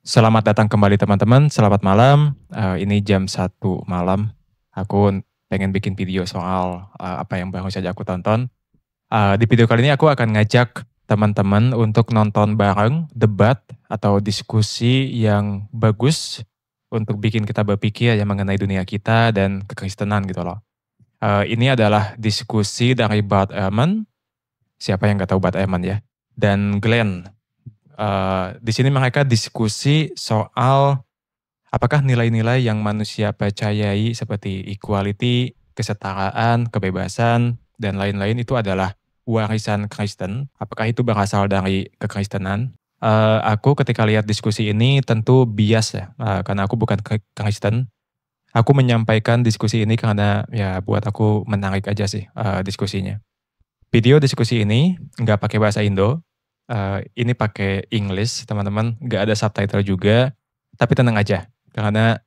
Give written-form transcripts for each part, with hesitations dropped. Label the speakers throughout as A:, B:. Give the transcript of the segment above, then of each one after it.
A: Selamat datang kembali teman-teman, selamat malam. Ini jam 1 malam. Aku pengen bikin video soal apa yang baru saja aku tonton. Di video kali ini aku akan ngajak teman-teman untuk nonton bareng debat atau diskusi yang bagus untuk bikin kita berpikir ya mengenai dunia kita dan kekristenan gitu loh. Ini adalah diskusi dari Bart Ehrman. Siapa yang nggak tahu Bart Ehrman ya? Dan Glenn. Di sini mereka diskusi soal apakah nilai-nilai yang manusia percayai seperti equality, kesetaraan, kebebasan, dan lain-lain itu adalah warisan Kristen? Apakah itu berasal dari kekristenan? Aku ketika lihat diskusi ini tentu bias ya, karena aku bukan Kristen. Aku menyampaikan diskusi ini karena ya buat aku menarik aja sih diskusinya. Video diskusi ini nggak pakai bahasa Indo, ini pakai English teman-teman, nggak ada subtitle juga, tapi tenang aja, karena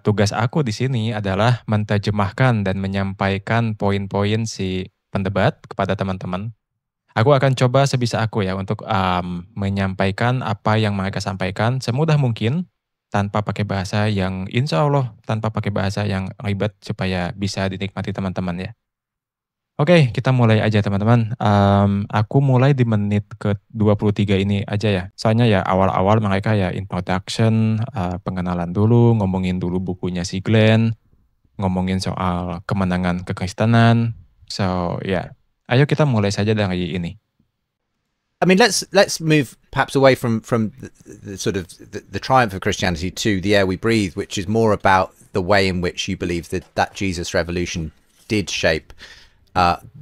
A: tugas aku di sini adalah menerjemahkan dan menyampaikan poin-poin si pendebat kepada teman-teman. Aku akan coba sebisa aku ya untuk menyampaikan apa yang mereka sampaikan semudah mungkin, tanpa pakai bahasa yang insya Allah tanpa pakai bahasa yang ribet supaya bisa dinikmati teman-teman ya. Oke, kita mulai aja teman-teman. Aku mulai di menit ke 23 ini aja ya. Soalnya ya awal-awal mereka ya introduction, pengenalan dulu, ngomongin dulu bukunya si Glenn, ngomongin soal kemenangan kekristenan. So ya, ayo kita mulai saja dari ini.
B: I mean, let's move perhaps away from the sort of the triumph of Christianity to the air we breathe, which is more about the way in which you believe that Jesus revolution did shape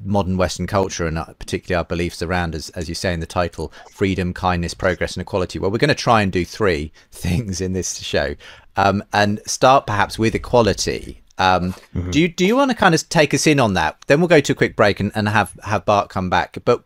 B: modern Western culture, and particularly our beliefs around, as you say in the title, freedom, kindness, progress, and equality. Well, we're going to try and do three things in this show, and start perhaps with equality. Do you want to kind of take us in on that? Then we'll go to a quick break and have Bart come back. But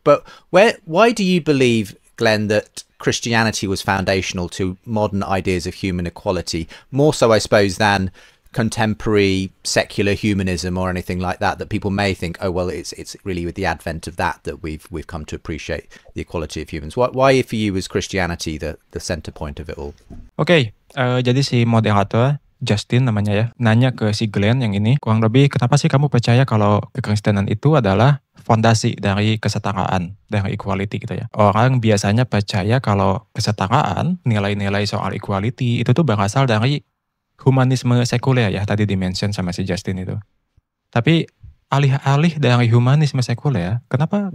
B: why do you believe, Glenn, that Christianity was foundational to modern ideas of human equality, more so, I suppose, than contemporary secular humanism or anything like that people may think, oh well, it's really with the advent of that we've come to appreciate the equality of humans? Why for you was Christianity the center point of it all?
A: Oke, jadi si moderator Justin namanya ya, nanya ke si Glenn yang ini, kurang lebih kenapa sih kamu percaya kalau kekristenan itu adalah fondasi dari kesetaraan, dari equality gitu ya. Orang biasanya percaya kalau kesetaraan, nilai-nilai soal equality itu tuh berasal dari humanisme sekuler ya, tadi di-mention sama si Justin itu. Tapi alih-alih dari humanisme sekuler, kenapa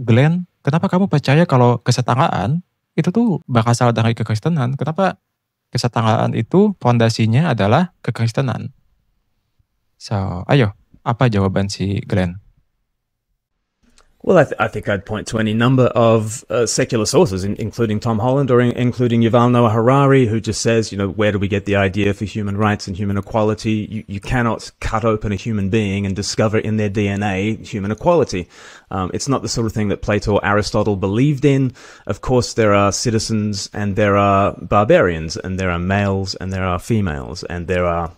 A: kamu percaya kalau kesetaraan itu tuh berasal dari kekristenan? Kenapa kesetaraan itu fondasinya adalah kekristenan? So, ayo, apa jawaban si Glenn?
C: Well, I think I'd point to any number of secular sources, including Tom Holland or including Yuval Noah Harari, who just says, where do we get the idea for human rights and human equality? You cannot cut open a human being and discover in their DNA human equality. It's not the sort of thing that Plato or Aristotle believed in. Of course, there are citizens and there are barbarians, and there are males and there are females, and there are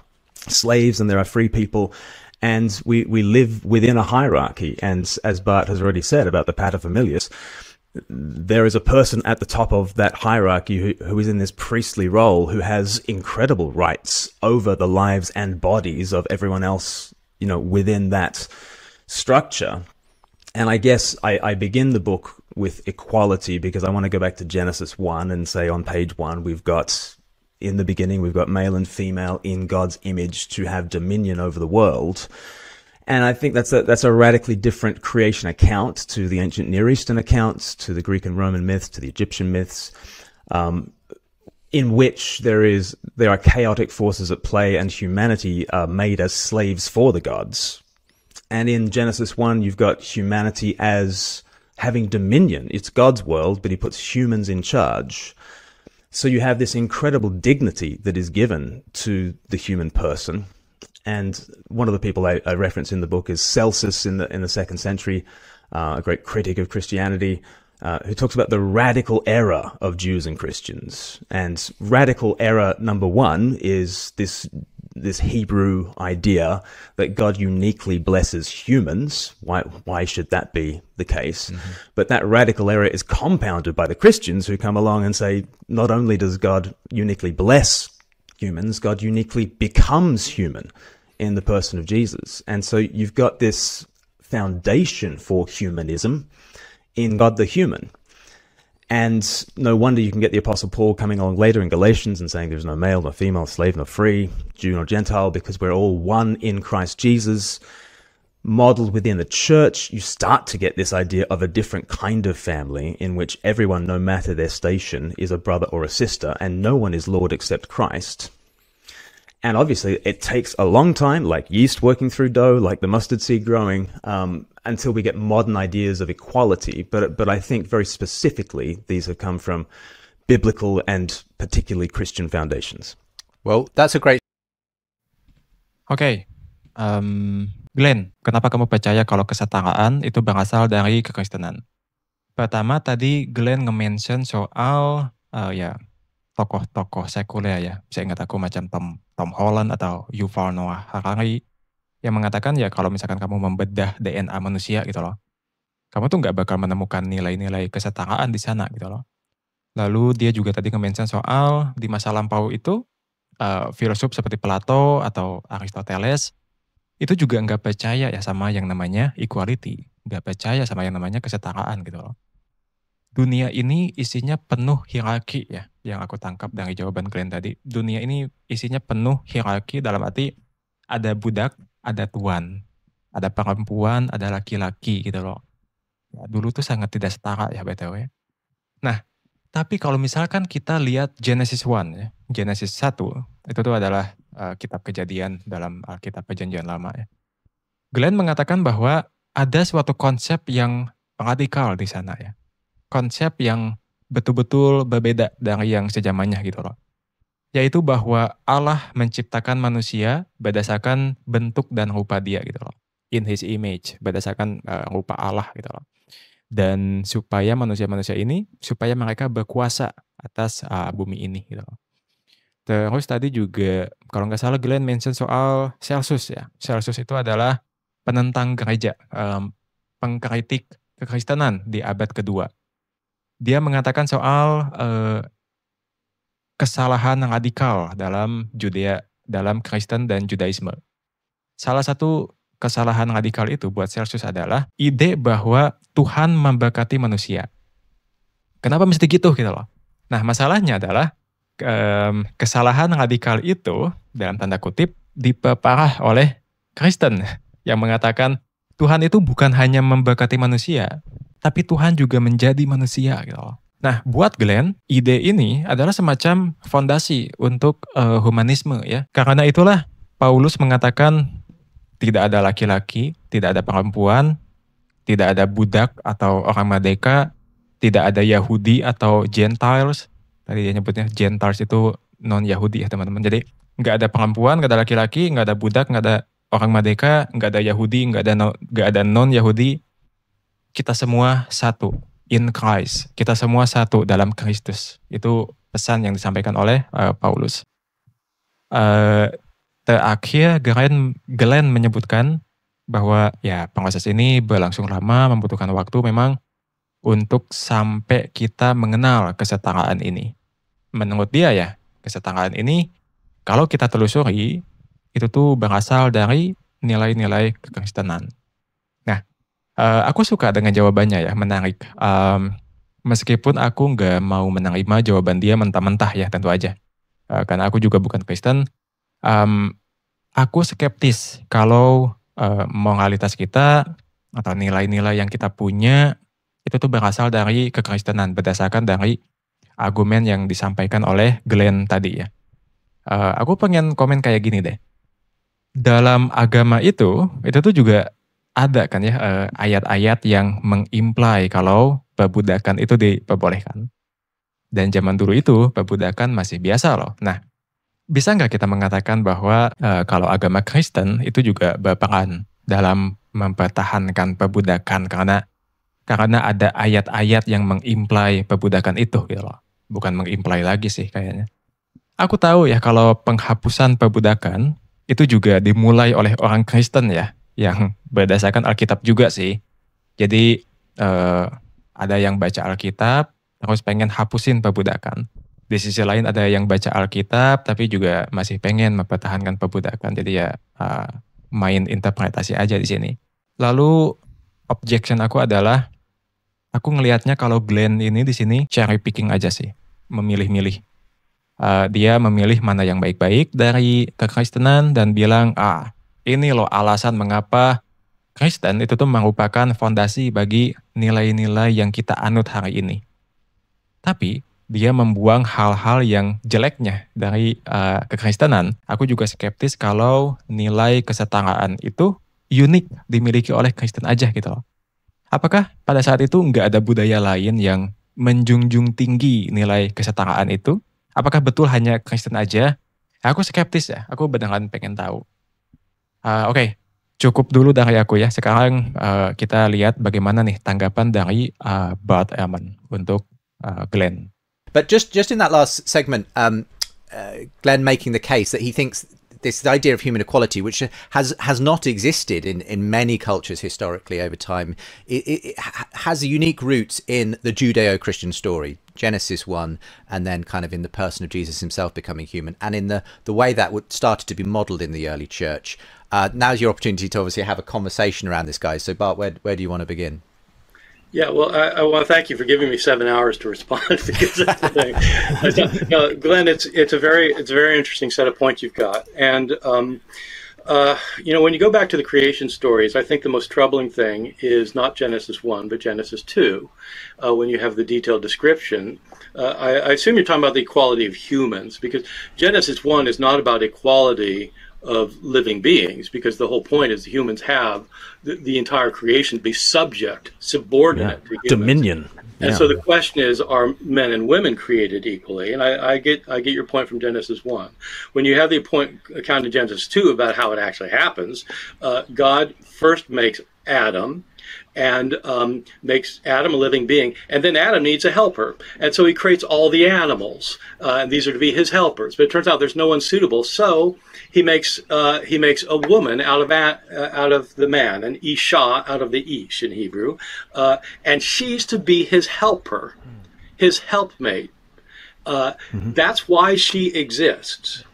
C: slaves and there are free people. And we live within a hierarchy. And as Bart has already said about the paterfamilias, there is a person at the top of that hierarchy who is in this priestly role, who has incredible rights over the lives and bodies of everyone else, within that structure. And I guess I begin the book with equality because I want to go back to Genesis 1 and say on page 1, in the beginning, we've got male and female in God's image to have dominion over the world. And I think that's a radically different creation account to the ancient Near Eastern accounts, to the Greek and Roman myths, to the Egyptian myths, in which there are chaotic forces at play and humanity are made as slaves for the gods. And in Genesis 1, you've got humanity as having dominion. It's God's world, but he puts humans in charge. So you have this incredible dignity that is given to the human person. And one of the people I reference in the book is Celsus in the 2nd century, a great critic of Christianity, who talks about the radical error of Jews and Christians. And radical error number one is this this Hebrew idea that God uniquely blesses humans. Why should that be the case? But that radical error is compounded by the Christians who come along and say, not only does God uniquely bless humans, God uniquely becomes human in the person of Jesus. And so you've got this foundation for humanism in God the human. And no wonder you can get the Apostle Paul coming along later in Galatians and saying there's no male, no female, slave, no free, Jew nor Gentile, because we're all one in Christ Jesus. Modeled within the church, you start to get this idea of a different kind of family in which everyone, no matter their station, is a brother or a sister, and no one is Lord except Christ. And obviously, it takes a long time, like yeast working through dough, like the mustard seed growing, until we get modern ideas of equality. But I think very specifically, these have come from biblical and particularly Christian foundations.
B: Well, that's a great...
A: Oke, Glenn, kenapa kamu percaya kalau kesetaraan itu berasal dari kekristenan? Pertama, tadi Glenn nge-mention soal tokoh-tokoh sekuler ya. Saya ingat aku macam Tom Holland atau Yuval Noah Harari yang mengatakan ya kalau misalkan kamu membedah DNA manusia gitu loh, kamu tuh nggak bakal menemukan nilai-nilai kesetaraan di sana gitu loh. Lalu dia juga tadi nge-mention soal di masa lampau itu filsuf seperti Plato atau Aristoteles itu juga nggak percaya ya sama yang namanya equality, nggak percaya sama yang namanya kesetaraan gitu loh. Dunia ini isinya penuh hierarki ya, yang aku tangkap dari jawaban Glenn tadi. Dunia ini isinya penuh hierarki dalam arti ada budak, ada tuan, ada perempuan, ada laki-laki gitu loh. Ya, dulu tuh sangat tidak setara ya BTW. Nah, tapi kalau misalkan kita lihat Genesis 1 ya, Genesis 1 itu tuh adalah kitab Kejadian dalam Alkitab Perjanjian Lama ya. Glenn mengatakan bahwa ada suatu konsep yang radikal di sana ya. Konsep yang betul-betul berbeda dari yang sejamannya gitu loh. Yaitu bahwa Allah menciptakan manusia berdasarkan bentuk dan rupa dia gitu loh. In his image, berdasarkan rupa Allah gitu loh. Dan supaya manusia-manusia ini, supaya mereka berkuasa atas bumi ini gitu loh. Terus tadi juga, kalau nggak salah Glenn mention soal Celsus ya. Celsus itu adalah penentang gereja, pengkritik kekristenan di abad kedua. Dia mengatakan soal kesalahan radikal dalam Judea, dalam Kristen dan Judaisme. Salah satu kesalahan radikal itu buat Celsus adalah ide bahwa Tuhan memberkati manusia. Kenapa mesti gitu loh. Nah masalahnya adalah kesalahan radikal itu dalam tanda kutip diperparah oleh Kristen yang mengatakan Tuhan itu bukan hanya memberkati manusia, tapi Tuhan juga menjadi manusia gitu loh. Nah, buat Glenn, ide ini adalah semacam fondasi untuk humanisme ya. Karena itulah Paulus mengatakan tidak ada laki-laki, tidak ada perempuan, tidak ada budak atau orang merdeka, tidak ada Yahudi atau Gentiles. Tadi dia nyebutnya Gentiles itu non-Yahudi ya teman-teman. Jadi nggak ada perempuan, nggak ada laki-laki, nggak ada budak, nggak ada orang merdeka, nggak ada Yahudi, nggak ada non-Yahudi. Kita semua satu in Christ. Kita semua satu dalam Kristus. Itu pesan yang disampaikan oleh Paulus. Terakhir, Glenn menyebutkan bahwa ya proses ini berlangsung lama, membutuhkan waktu memang untuk sampai kita mengenal kesetaraan ini. Menurut dia ya, kesetaraan ini kalau kita telusuri itu tuh berasal dari nilai-nilai kekristenan. Nah, aku suka dengan jawabannya ya, menarik. Meskipun aku nggak mau menerima jawaban dia mentah-mentah ya, tentu aja. Karena aku juga bukan Kristen. Aku skeptis kalau moralitas kita atau nilai-nilai yang kita punya itu tuh berasal dari kekristenan berdasarkan dari argumen yang disampaikan oleh Glenn tadi ya. Aku pengen komen kayak gini deh. Dalam agama itu tuh juga ada kan ya ayat-ayat yang mengimply kalau perbudakan itu diperbolehkan. Dan zaman dulu itu perbudakan masih biasa loh. Nah, bisa nggak kita mengatakan bahwa kalau agama Kristen itu juga berperan dalam mempertahankan perbudakan karena ada ayat-ayat yang mengimply perbudakan itu gitu loh. Bukan mengimply lagi sih kayaknya. Aku tahu ya kalau penghapusan perbudakan itu juga dimulai oleh orang Kristen ya, yang berdasarkan Alkitab juga sih. Jadi ada yang baca Alkitab terus pengen hapusin perbudakan. Di sisi lain ada yang baca Alkitab tapi juga masih pengen mempertahankan perbudakan. Jadi ya main interpretasi aja di sini. Lalu objection aku adalah aku ngelihatnya kalau Glenn ini di sini cherry picking aja sih, memilih-milih. Dia memilih mana yang baik-baik dari kekristenan dan bilang, ini loh alasan mengapa Kristen itu tuh merupakan fondasi bagi nilai-nilai yang kita anut hari ini. Tapi dia membuang hal-hal yang jeleknya dari kekristenan. Aku juga skeptis kalau nilai kesetaraan itu unik dimiliki oleh Kristen aja gitu loh. Apakah pada saat itu nggak ada budaya lain yang menjunjung tinggi nilai kesetaraan itu? Apakah betul hanya Kristen aja? Aku skeptis ya, aku beneran pengen tahu. Oke, cukup dulu dari aku ya. Sekarang kita lihat bagaimana nih tanggapan dari Bart Ehrman untuk Glenn.
B: But just in that last segment, Glenn making the case that he thinks this idea of human equality, which has not existed in many cultures historically over time, it has unique roots in the Judeo-Christian story, Genesis 1, and then kind of in the person of Jesus himself becoming human, and in the way that started to be modelled in the early church. Now's your opportunity to obviously have a conversation around this, guys. So Bart, where do you want to begin?
D: Yeah, well, I want to thank you for giving me 7 hours to respond because that's the thing. No, Glenn, it's a very interesting set of points you've got, and when you go back to the creation stories, I think the most troubling thing is not Genesis 1, but Genesis 2, when you have the detailed description. I assume you're talking about the equality of humans, because Genesis 1 is not about equality of living beings, because the whole point is the humans have the entire creation to be subordinate to humans.
C: Dominion.
D: And so the question is, are men and women created equally? And I get your point from Genesis 1. When you have the account in Genesis 2 about how it actually happens, God first makes Adam, and makes Adam a living being, and then Adam needs a helper, and so he creates all the animals, and these are to be his helpers. But it turns out there's no one suitable, so he makes a woman out of the man, an isha out of the ish in Hebrew, and she's to be his helper, his helpmate. That's why she exists.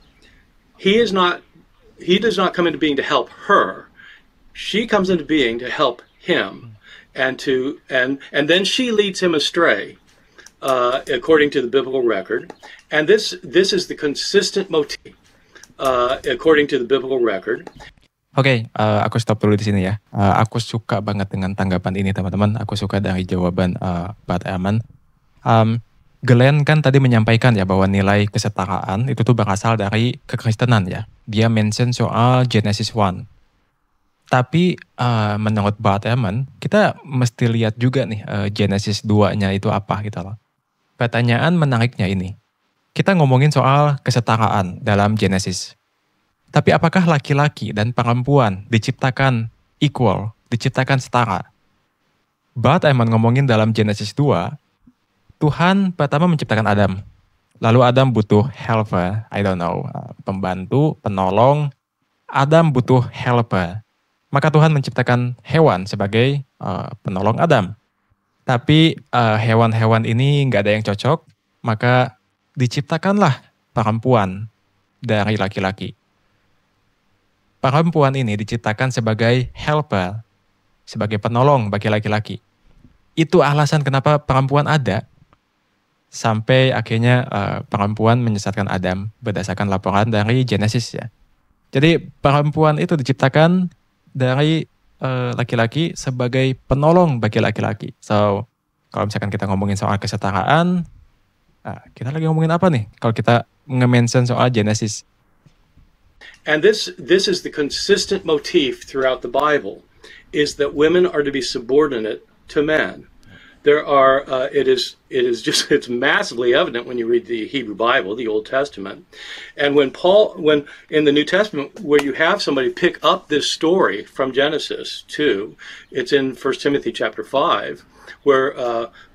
D: He does not come into being to help her. She comes into being to help him, and then she leads him astray, according to the biblical record. And this is the consistent motif, according to the biblical record.
A: Oke, aku stop dulu di sini ya. Aku suka banget dengan tanggapan ini teman-teman. Aku suka dari jawaban Bart Ehrman. Glenn kan tadi menyampaikan ya bahwa nilai kesetaraan itu tuh berasal dari kekristenan ya. Dia mention soal Genesis 1. Tapi menurut Bart Ehrman, kita mesti lihat juga nih Genesis 2-nya itu apa gitu loh. Pertanyaan menariknya ini, kita ngomongin soal kesetaraan dalam Genesis. Tapi apakah laki-laki dan perempuan diciptakan equal, diciptakan setara? Bart Ehrman ngomongin dalam Genesis 2, Tuhan pertama menciptakan Adam. Lalu Adam butuh helper, pembantu, penolong. Adam butuh helper. Maka Tuhan menciptakan hewan sebagai penolong Adam. Tapi hewan-hewan ini nggak ada yang cocok, maka diciptakanlah perempuan dari laki-laki. Perempuan ini diciptakan sebagai helper, sebagai penolong bagi laki-laki. Itu alasan kenapa perempuan ada. Sampai akhirnya perempuan menyesatkan Adam berdasarkan laporan dari Genesis ya. Jadi perempuan itu diciptakan dari laki-laki sebagai penolong bagi laki-laki. So, kalau misalkan kita ngomongin soal kesetaraan, kita lagi ngomongin apa nih? Kalau kita nge-mention soal Genesis.
D: And this is the consistent motif throughout the Bible, is that women are to be subordinate to men. There are, it's massively evident when you read the Hebrew Bible, the Old Testament. And when in the New Testament, where you have somebody pick up this story from Genesis 2, it's in 1 Timothy chapter 5, where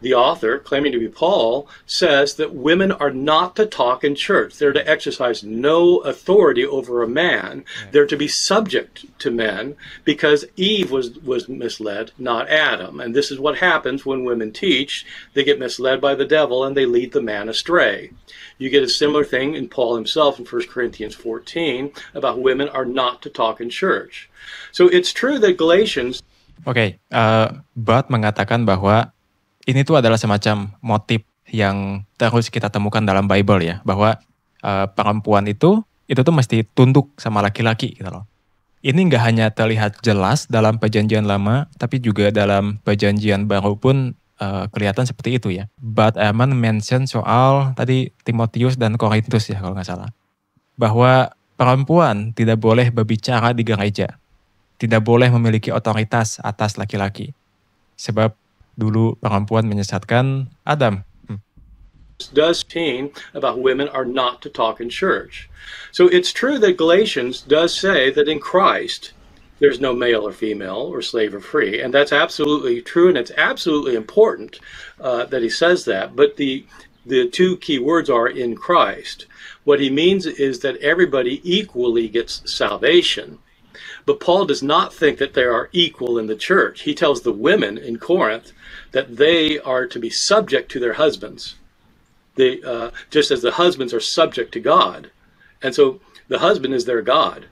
D: the author, claiming to be Paul, says that women are not to talk in church. They're to exercise no authority over a man. Right. They're to be subject to men because Eve was misled, not Adam. And this is what happens when women teach. They get misled by the devil and they lead the man astray. You get a similar thing in Paul himself in 1 Corinthians 14 about women are not to talk in church. So it's true that Galatians...
A: Oke, Bart mengatakan bahwa ini tuh adalah semacam motif yang terus kita temukan dalam Bible ya, bahwa perempuan itu tuh mesti tunduk sama laki-laki gitu loh. Ini nggak hanya terlihat jelas dalam perjanjian lama, tapi juga dalam perjanjian baru pun kelihatan seperti itu ya. Bart Ehrman mention soal tadi Timotius dan Korintus ya kalau nggak salah. Bahwa perempuan tidak boleh berbicara di gereja. Tidak boleh memiliki otoritas atas laki-laki. Sebab dulu perempuan menyesatkan Adam.
D: Does mean about women are not to talk in church. So it's true that Galatians does say that in Christ there's no male or female or slave or free, and that's absolutely true, and it's absolutely important that he says that. But the two key words are in Christ. What he means is that everybody equally gets salvation. But Paul does not think that they are equal in the church. He tells the women in Corinth that they are to be subject to their husbands, just as the husbands are subject to God. And so the husband is their God.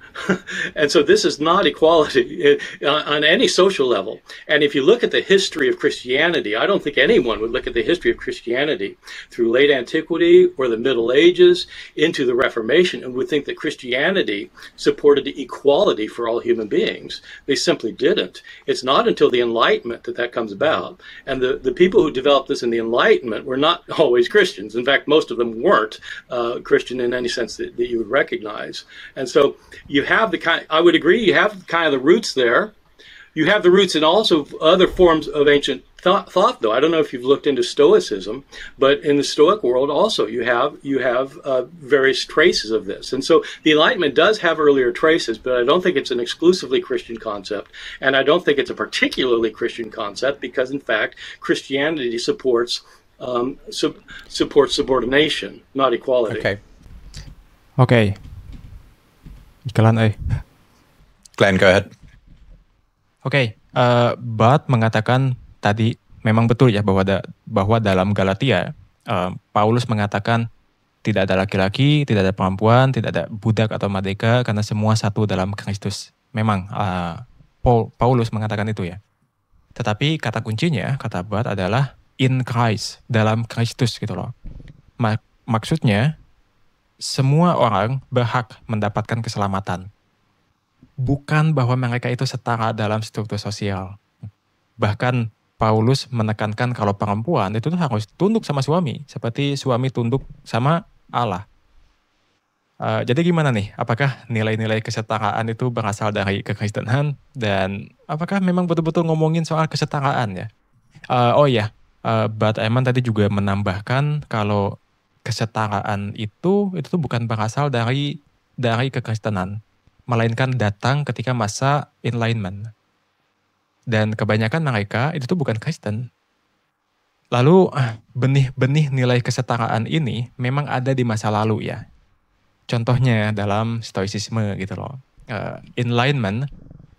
D: And so this is not equality on any social level. And if you look at the history of Christianity, I don't think anyone would look at the history of Christianity through late antiquity or the Middle Ages into the Reformation and would think that Christianity supported equality for all human beings. They simply didn't. It's not until the Enlightenment that comes about. And the people who developed this in the Enlightenment were not always Christians. In fact, most of them weren't Christian in any sense that you would recognize. And so you have I would agree, you have kind of the roots there. You have the roots in also other forms of ancient thought, though. I don't know if you've looked into Stoicism, but in the Stoic world also you have various traces of this. And so the Enlightenment does have earlier traces, but I don't think it's an exclusively Christian concept, and I don't think it's a particularly Christian concept because, in fact, Christianity supports subordination, not equality.
A: Okay. Iklan,
B: Glenn, go ahead.
A: Oke, Bart mengatakan tadi memang betul ya bahwa dalam Galatia Paulus mengatakan tidak ada laki-laki, tidak ada perempuan, tidak ada budak atau merdeka karena semua satu dalam Kristus. Memang Paulus mengatakan itu ya. Tetapi kata kuncinya, kata Bart adalah in Christ, dalam Kristus gitu loh. Maksudnya semua orang berhak mendapatkan keselamatan. Bukan bahwa mereka itu setara dalam struktur sosial. Bahkan Paulus menekankan kalau perempuan itu tuh harus tunduk sama suami, seperti suami tunduk sama Allah. Jadi gimana nih? Apakah nilai-nilai kesetaraan itu berasal dari kekristenan? Dan apakah memang betul-betul ngomongin soal kesetaraan ya? Bart Ehrman tadi juga menambahkan kalau kesetaraan itu tuh bukan berasal dari kekristenan, melainkan datang ketika masa Enlightenment. Dan kebanyakan mereka itu tuh bukan Kristen. Lalu benih-benih nilai kesetaraan ini memang ada di masa lalu ya. Contohnya dalam Stoicisme gitu loh. Enlightenment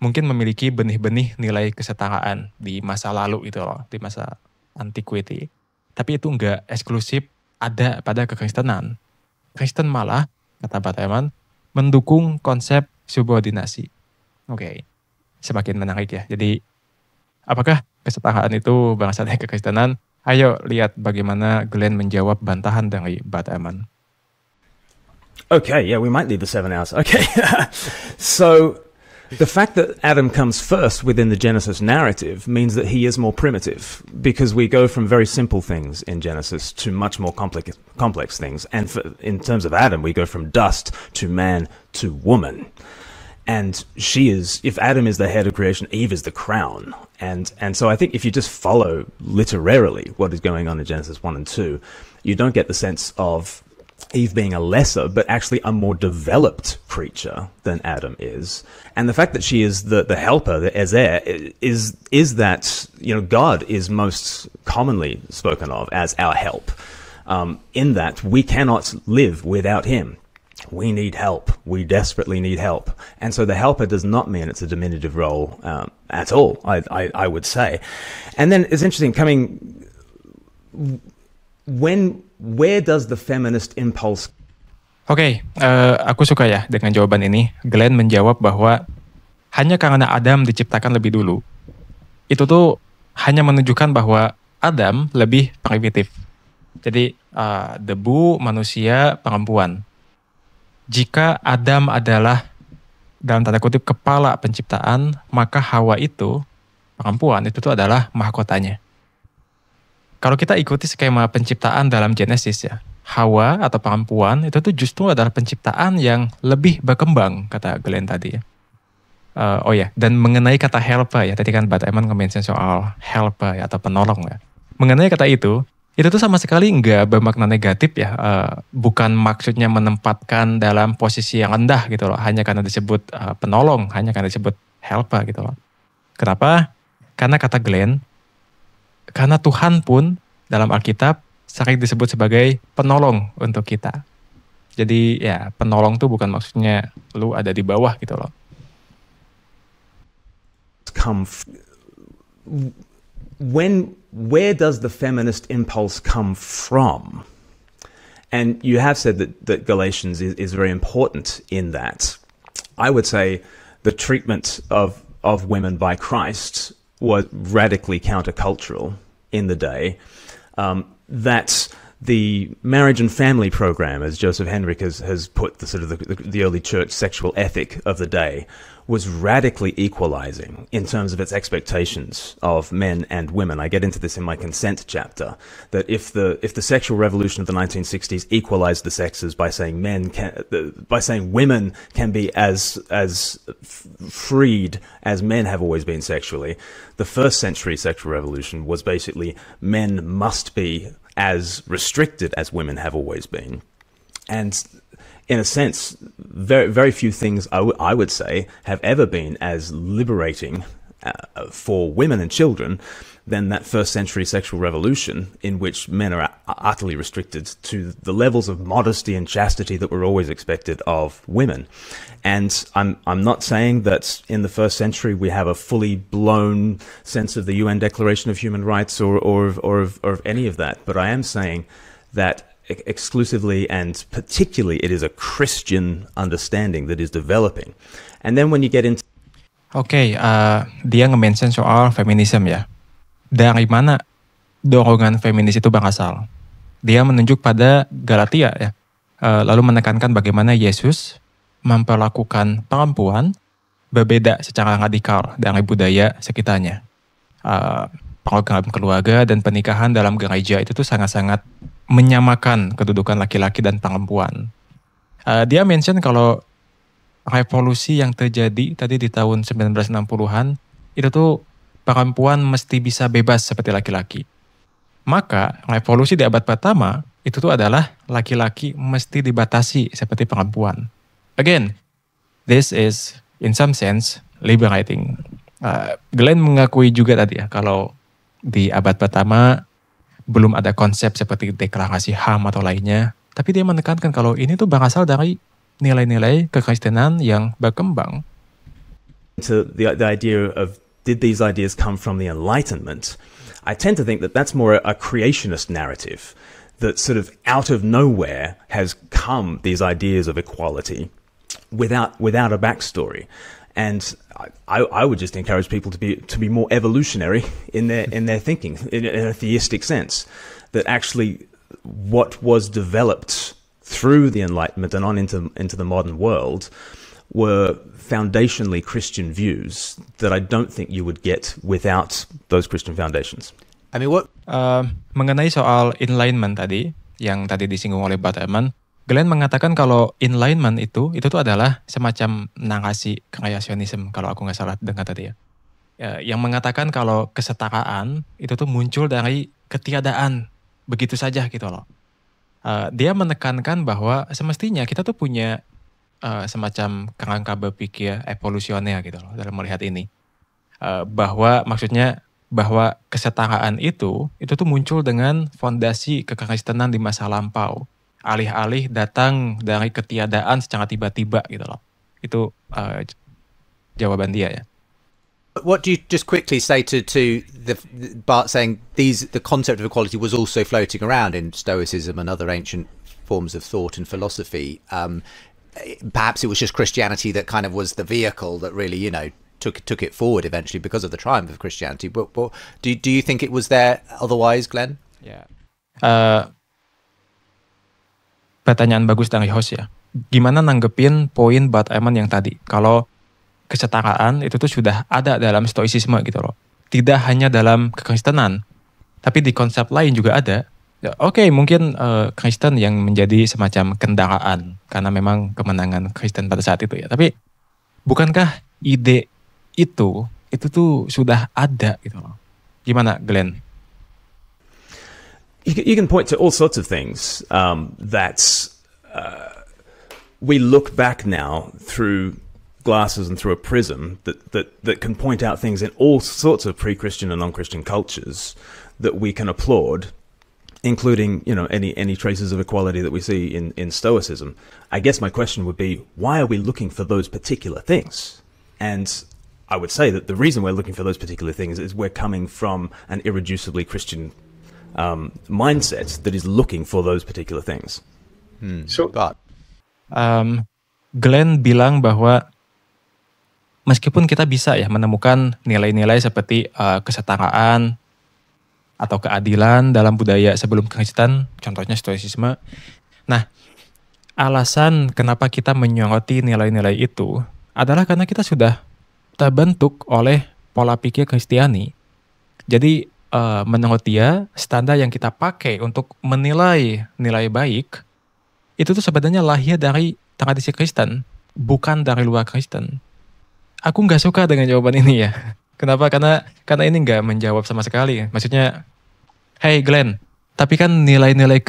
A: mungkin memiliki benih-benih nilai kesetaraan di masa lalu itu loh, di masa Antiquity. Tapi itu enggak eksklusif ada pada kekristenan. Kristen malah, kata Bart Ehrman, mendukung konsep subordinasi. Oke, semakin menarik ya. Jadi, apakah kesetaraan itu berasal dari kekristenan? Ayo lihat bagaimana Glenn menjawab bantahan dari Bart Ehrman.
C: Okay, yeah, we might need the 7 hours. Okay, so the fact that Adam comes first within the Genesis narrative means that he is more primitive, because we go from very simple things in Genesis to much more complex things. And in terms of Adam, we go from dust to man to woman. And if Adam is the head of creation, Eve is the crown. And so I think if you just follow literarily what is going on in Genesis 1 and 2, you don't get the sense of Eve being a lesser, but actually a more developed creature than Adam is. And the fact that she is the helper, the Ezer, is that, God is most commonly spoken of as our help, in that we cannot live without him. We need help. We desperately need help. And so the helper does not mean it's a diminutive role at all, I would say. And then it's interesting, where does the feminist impulse...
A: Oke, aku suka ya dengan jawaban ini. Glenn menjawab bahwa hanya karena Adam diciptakan lebih dulu, itu tuh hanya menunjukkan bahwa Adam lebih primitif. Jadi debu, manusia, perempuan. Jika Adam adalah dalam tanda kutip kepala penciptaan, maka Hawa itu, perempuan, itu tuh adalah mahkotanya. Kalau kita ikuti skema penciptaan dalam Genesis ya, Hawa atau perempuan itu tuh justru adalah penciptaan yang lebih berkembang, kata Glenn tadi ya. Dan mengenai kata helper ya, tadi kan Bat Eman nge-mention soal helper ya, atau penolong ya. Mengenai kata itu tuh sama sekali nggak bermakna negatif ya, bukan maksudnya menempatkan dalam posisi yang rendah gitu loh, hanya karena disebut penolong, hanya karena disebut helper gitu loh. Kenapa? Karena kata Glenn, karena Tuhan pun dalam Alkitab sering disebut sebagai penolong untuk kita. Jadi ya penolong tuh bukan maksudnya lu ada di bawah gitu loh.
C: Where does the feminist impulse come from? And you have said that Galatians is very important in that. I would say the treatment of women by Christ was radically countercultural in the day. That the marriage and family program, as Joseph Henrich has put the sort of the early church sexual ethic of the day, was radically equalizing in terms of its expectations of men and women. I get into this in my consent chapter, that if the sexual revolution of the 1960s equalized the sexes by saying women can be as freed as men have always been sexually, the first century sexual revolution was basically men must be as restricted as women have always been. And in a sense, very, very few things I would say have ever been as liberating for women and children than that first century sexual revolution, in which men are utterly restricted to the levels of modesty and chastity that were always expected of women. And I'm not saying that in the first century we have a fully blown sense of the UN Declaration of Human Rights or of any of that, but I am saying that exclusively and particularly it is a Christian understanding that is developing. And then when you get into...
A: Dia nge-mention soal feminisme ya. Dari mana dorongan feminis itu berasal? Dia menunjuk pada Galatia ya. Lalu menekankan bagaimana Yesus memperlakukan perempuan berbeda secara radikal dari budaya sekitarnya. Program keluarga dan pernikahan dalam gereja itu tuh sangat-sangat menyamakan kedudukan laki-laki dan perempuan. Dia mention kalau revolusi yang terjadi tadi di tahun 1960-an itu tuh perempuan mesti bisa bebas seperti laki-laki. Maka revolusi di abad pertama itu tuh adalah laki-laki mesti dibatasi seperti perempuan. Again, this is in some sense liberating. Glenn mengakui juga tadi ya kalau di abad pertama belum ada konsep seperti deklarasi HAM atau lainnya, tapi dia menekankan kalau ini tuh berasal dari nilai-nilai kekristenan yang berkembang.
C: To the idea of did these ideas come from the Enlightenment? I tend to think that that's more a creationist narrative, that sort of out of nowhere has come these ideas of equality without a backstory. And I would just encourage people to be more evolutionary in their thinking, in a theistic sense, that actually what was developed through the Enlightenment and on into the modern world were foundationally Christian views that I don't think you would get without those Christian foundations.
B: I mean, what?
A: Mengenai soal enlightenment tadi, yang tadi disinggung oleh Bat Eman, Glenn mengatakan kalau enlightenment itu tuh adalah semacam narasi kreasionisme, kalau aku nggak salah dengar tadi ya. Yang mengatakan kalau kesetaraan itu tuh muncul dari ketiadaan, begitu saja gitu loh. dia menekankan bahwa semestinya kita tuh punya semacam kerangka berpikir evolusioner gitu loh dalam melihat ini. Bahwa maksudnya bahwa kesetaraan itu tuh muncul dengan fondasi kekristenan di masa lampau. Alih-alih datang dari ketiadaan secara tiba-tiba gitu loh. Itu jawaban dia ya.
B: What do you just quickly say to the Bart saying the concept of equality was also floating around in Stoicism and other ancient forms of thought and philosophy? Perhaps it was just Christianity that kind of was the vehicle that really, took it forward eventually because of the triumph of Christianity. But do you think it was there otherwise, Glenn?
A: Ya. Pertanyaan bagus dari host ya. Gimana nanggepin poin Bart Ehrman yang tadi? Kalau kesetaraan itu tuh sudah ada dalam stoicisme gitu loh. Tidak hanya dalam kekristenan, tapi di konsep lain juga ada. Ya, Oke, mungkin Kristen yang menjadi semacam kendaraan karena memang kemenangan Kristen pada saat itu ya. Tapi bukankah ide itu tuh sudah ada gitu loh. Gimana Glenn?
C: You can point to all sorts of things that we look back now through glasses and through a prism that can point out things in all sorts of pre-Christian and non-Christian cultures that we can applaud, including any traces of equality that we see in Stoicism. I guess my question would be, why are we looking for those particular things? And I would say that the reason we're looking for those particular things is we're coming from an irreducibly Christian mindset that is looking for those particular things.
D: So,
A: Glenn bilang bahwa meskipun kita bisa ya menemukan nilai-nilai seperti kesetaraan atau keadilan dalam budaya sebelum Kristen, contohnya Stoicisme. Nah, alasan kenapa kita menyoroti nilai-nilai itu adalah karena kita sudah terbentuk oleh pola pikir Kristiani. Jadi menurut dia, standar yang kita pakai untuk menilai nilai baik itu tuh sebenarnya lahir dari tradisi Kristen, bukan dari luar Kristen. Aku nggak suka dengan jawaban ini ya. Kenapa? Karena ini nggak menjawab sama sekali. Maksudnya, hey Glenn, tapi kan nilai-nilai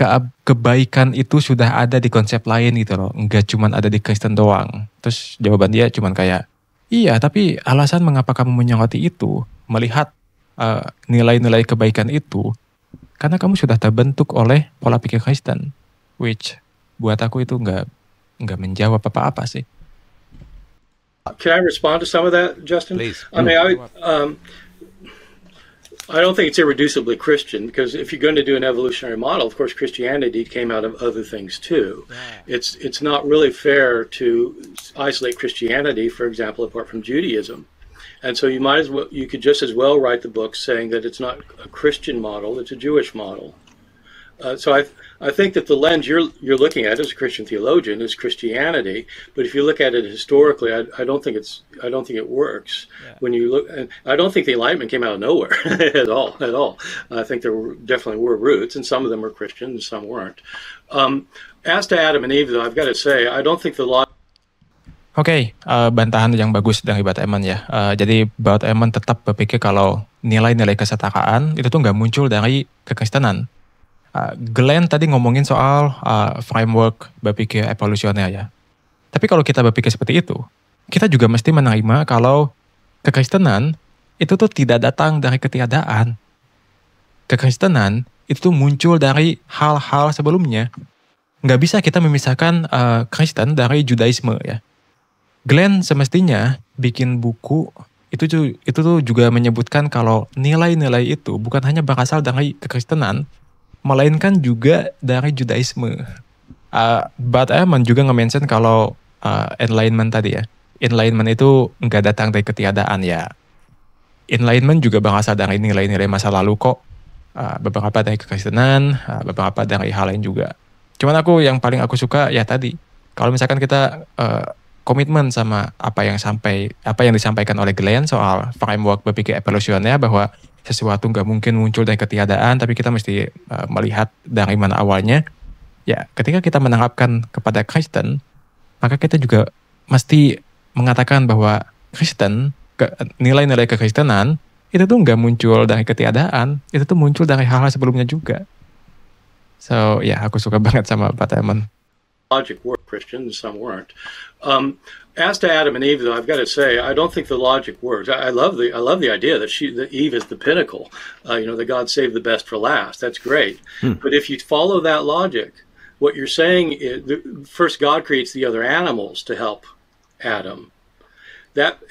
A: kebaikan itu sudah ada di konsep lain gitu loh. Nggak cuma ada di Kristen doang. Terus jawaban dia cuma kayak, iya, tapi alasan mengapa kamu menyoroti itu, melihat nilai-nilai kebaikan itu, karena kamu sudah terbentuk oleh pola pikir Kristen, which buat aku itu nggak menjawab apa-apa sih.
D: Can I respond to some of that, Justin?
B: Please.
D: I mean, I don't think it's irreducibly Christian, because if you're going to do an evolutionary model, of course, Christianity came out of other things too. Yeah. It's not really fair to isolate Christianity, for example, apart from Judaism. And so you could just as well write the book saying that it's not a Christian model, it's a Jewish model. So I think that the lens you're looking at as a Christian theologian is Christianity, but if you look at it historically, I don't think it works. Yeah. When you look, I don't think the Enlightenment came out of nowhere at all. I think there definitely were roots, and some of them were Christian, and some weren't. As to Adam and Eve, though, I've got to say, I don't think the law.
A: Oke, bantahan yang bagus dari Bart Ehrman ya. Jadi Bart Ehrman tetap berpikir kalau nilai-nilai kesetaraan itu tuh nggak muncul dari kekristenan. Glenn tadi ngomongin soal framework berpikir evolusioner ya. Tapi kalau kita berpikir seperti itu, kita juga mesti menerima kalau kekristenan itu tuh tidak datang dari ketiadaan. Kekristenan itu tuh muncul dari hal-hal sebelumnya. Nggak bisa kita memisahkan Kristen dari Judaisme ya. Glenn semestinya bikin buku itu tuh juga menyebutkan kalau nilai-nilai itu bukan hanya berasal dari kekristenan, melainkan juga dari Judaisme. Bart Ehrman juga nge-mention kalau enlightenment tadi ya. Enlightenment itu nggak datang dari ketiadaan ya. Enlightenment juga berasal dari nilai-nilai masa lalu kok. Beberapa dari kekristenan, beberapa dari hal lain juga. Cuman yang paling aku suka ya tadi. Kalau misalkan kita komitmen sama apa yang disampaikan oleh Glenn soal framework berpikir evolusioner bahwa sesuatu nggak mungkin muncul dari ketiadaan, tapi kita mesti melihat dari mana awalnya. Ya, ketika kita menerapkan kepada Kristen, maka kita juga mesti mengatakan bahwa Kristen, nilai-nilai kekristenan, itu tuh nggak muncul dari ketiadaan, itu tuh muncul dari hal-hal sebelumnya juga. So ya, aku suka banget sama Pak Eamon.
D: Logic worked, Christian, and some weren't. As to Adam and Eve, though, I've got to say I don't think the logic works. I love the idea that Eve is the pinnacle. That God saved the best for last. That's great. But if you follow that logic, what you're saying is first God creates the other animals to help Adam.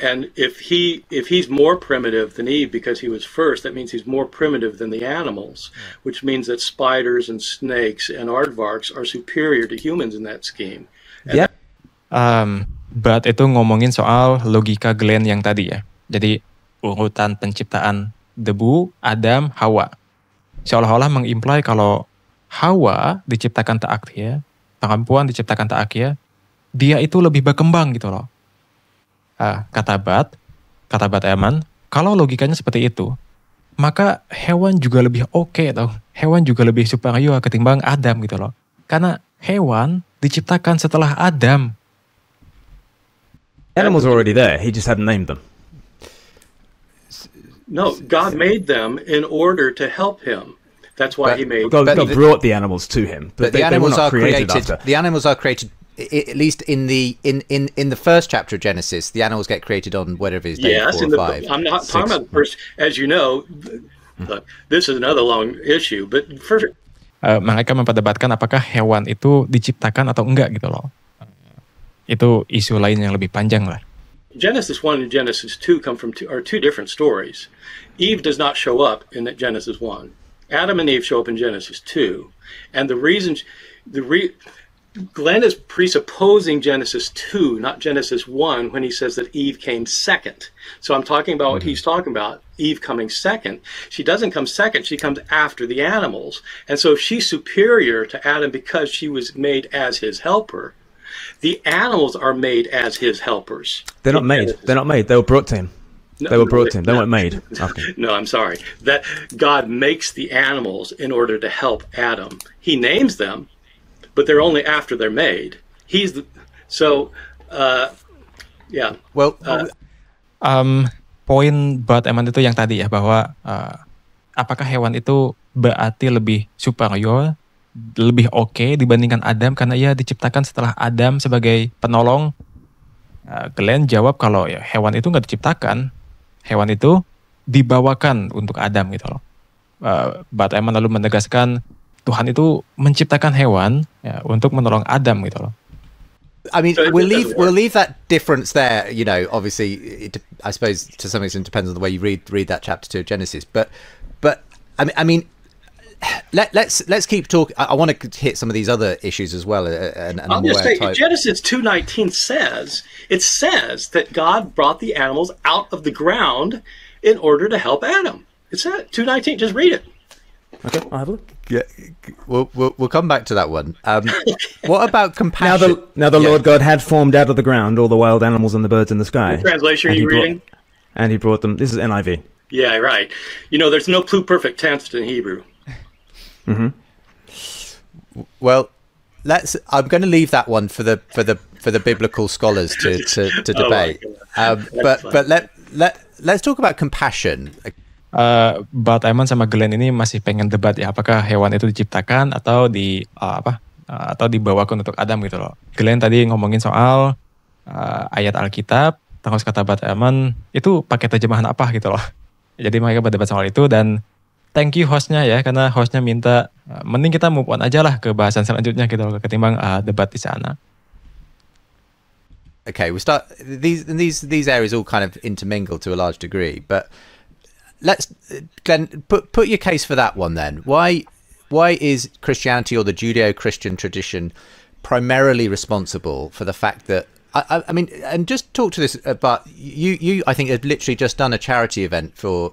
D: And if he's more primitive than Eve because he was first, that means he's more primitive than the animals, which means that spiders and snakes and aardvarks are superior to humans in that scheme.
C: Yeah.
A: But itu ngomongin soal logika Glenn yang tadi ya. Jadi urutan penciptaan debu, Adam, Hawa. Seolah-olah mengimply kalau Hawa diciptakan taat ya, perempuan diciptakan taat ya, dia itu lebih berkembang gitu loh. Kata Bat Eamon, kalau logikanya seperti itu, maka hewan juga lebih oke tau. Hewan juga lebih superior ketimbang Adam gitu loh. Karena hewan diciptakan setelah Adam.
C: Animals are already there, he just hadn't named them.
D: No, God made them in order to help him. That's why he made.
C: God brought the animals to him, but
B: the animals
C: were not
B: are created.
C: after.
B: The animals are created. At least in the first chapter of Genesis, the animals get created on whatever it is, day 4 or 5.
D: I'm not talking about the first. As you know, look, this is another long issue. But first,
A: mereka memperdebatkan apakah hewan itu diciptakan atau enggak gitu loh. Itu isu lain yang lebih panjang lah.
D: Genesis 1 and Genesis 2 are two different stories. Eve does not show up in Genesis 1. Adam and Eve show up in Genesis 2, and Glenn is presupposing Genesis 2, not Genesis 1, when he says that Eve came second. So I'm talking about what he's talking about, Eve coming second. She doesn't come second, she comes after the animals. And so if she's superior to Adam because she was made as his helper, the animals are made as his helpers.
C: They're not made. They're not made. They were brought to him. They were brought to him. They weren't made. Okay.
D: No, I'm sorry. That God makes the animals in order to help Adam. He names them, but they're only after they're made. Yeah.
B: Well,
A: poin Bat Eamon itu yang tadi ya, bahwa apakah hewan itu berarti lebih superior, lebih oke dibandingkan Adam karena ia diciptakan setelah Adam sebagai penolong. Glenn jawab kalau ya, hewan itu nggak diciptakan, hewan itu dibawakan untuk Adam gitu loh. Bat Eamon lalu menegaskan Tuhan itu menciptakan hewan ya, untuk menolong Adam gitu loh.
B: I mean, we'll leave that difference there. Obviously, I suppose to some extent depends on the way you read that chapter 2 of Genesis. But I mean, let's keep talking. I want to hit some of these other issues as well.
D: I'll just say, Genesis 2:19 says that God brought the animals out of the ground in order to help Adam. It's that 2:19. Just read it.
C: Okay, I'll have a look.
B: Yeah, we'll come back to that one. What about compassion?
C: Now the Lord God had formed out of the ground all the wild animals and the birds in the sky.
D: What translation are you reading?
C: And he brought them. This is NIV.
D: Yeah, right. There's no pluperfect tense in Hebrew.
C: Mm-hmm.
B: Well, I'm going to leave that one for the biblical scholars to debate. But let's talk about compassion.
A: Bat Eamon sama Glenn ini masih pengen debat ya, apakah hewan itu diciptakan atau atau dibawakan untuk Adam gitu loh. Glenn tadi ngomongin soal ayat Alkitab, terus kata Bat Eamon itu pakai terjemahan apa gitu loh. Jadi mereka berdebat soal itu, dan thank you hostnya ya, karena hostnya minta mending kita move on aja lah ke bahasan selanjutnya gitu loh, ketimbang debat di sana.
B: Okay, we start these areas all kind of intermingle to a large degree, but let's Glenn put your case for that one then. Why is Christianity or the Judeo-Christian tradition primarily responsible for the fact that I mean, and just talk to this about you I think have literally just done a charity event for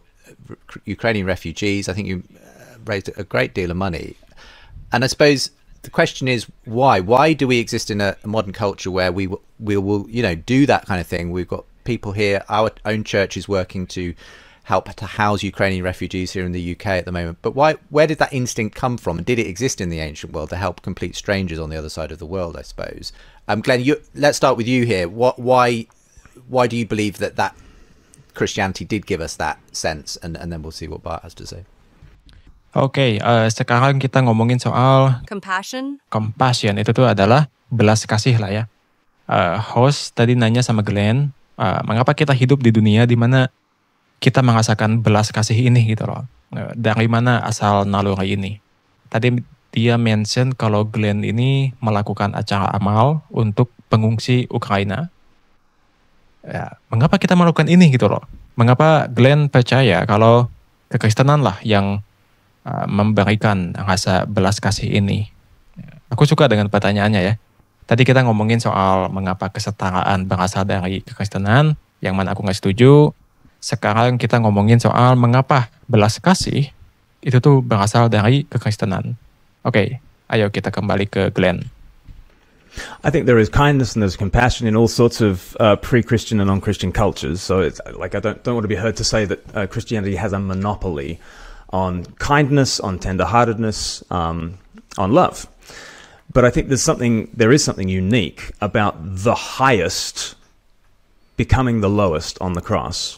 B: Ukrainian refugees. I think you raised a great deal of money, and I suppose the question is why do we exist in a modern culture where we will do that kind of thing? We've got people here, our own church is working to help to house Ukrainian refugees here in the UK at the moment, but where did that instinct come from, and did it exist in the ancient world to help complete strangers on the other side of the world, I suppose? Glenn, let's start with you here. Why do you believe that Christianity did give us that sense, and then we'll see what Bart has to say.
A: Oke, sekarang kita ngomongin soal
E: Compassion.
A: compassion. Itu tuh adalah belas kasih lah ya. Host tadi nanya sama Glenn, mengapa kita hidup di dunia di mana kita merasakan belas kasih ini gitu loh. Dari mana asal naluri ini? Tadi dia mention kalau Glenn ini melakukan acara amal untuk pengungsi Ukraina. Ya, mengapa kita melakukan ini gitu loh? Mengapa Glenn percaya kalau kekristenan lah yang memberikan rasa belas kasih ini? Aku suka dengan pertanyaannya ya. Tadi kita ngomongin soal mengapa kesetaraan berasal dari kekristenan, yang mana aku nggak setuju. Sekarang kita ngomongin soal mengapa belas kasih itu tuh berasal dari kekristenan. Oke, ayo kita kembali ke Glenn.
C: I think there is kindness and there's compassion in all sorts of pre-Christian and non-Christian cultures. So it's like I don't want to be heard to say that Christianity has a monopoly on kindness, on tender-heartedness, on love. But I think there is something unique about the highest becoming the lowest on the cross,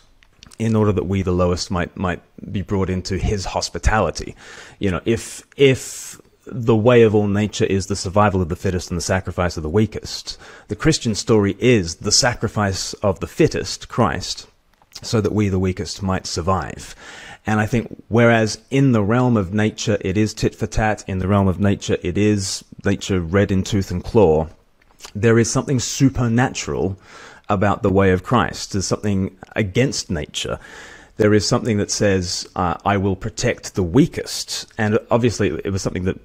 C: in order that we, the lowest, might be brought into his hospitality. You know, if the way of all nature is the survival of the fittest and the sacrifice of the weakest, the Christian story is the sacrifice of the fittest, Christ, so that we, the weakest, might survive. And I think whereas in the realm of nature it is tit for tat, in the realm of nature it is nature red in tooth and claw, there is something supernatural about the way of Christ. There's something against nature. There is something that says, I will protect the weakest. And obviously it was something that